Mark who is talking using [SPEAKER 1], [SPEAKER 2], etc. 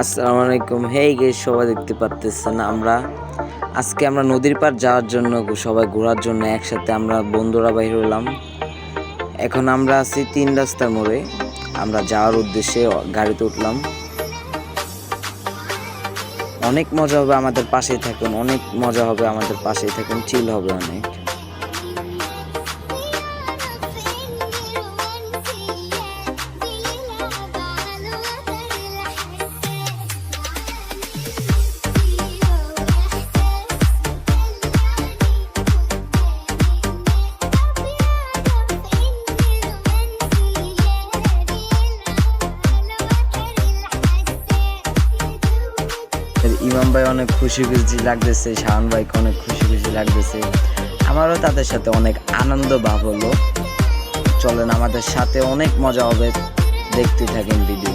[SPEAKER 1] আসসালামু আলাইকুম। Hey guys, সবাই দেখতে পারতেছেন আজকে আমরা নদীর পার যাওয়ার জন্য সবাই ঘোরার জন্য একসাথে আমরা বন্ধুরা বাইর হলাম। এখন আমরা আছি 3 রাস্তার মোড়ে। আমরা যাওয়ার উদ্দেশ্যে গাড়িতে উঠলাম। অনেক মজা হবে, আমাদের পাশেই থাকুন। অনেক মজা হবে, আমাদের পাশেই থাকুন। চিল হবে অনেক। ইমাম ভাই অনেক খুশি খুশি লাগতেছে, শাওন ভাইকে অনেক খুশি খুশি লাগতেছে। আমারও তাদের সাথে অনেক আনন্দ ভাব হলো। চলেন, আমাদের সাথে অনেক মজা হবে, দেখতে থাকেন ভিডিও।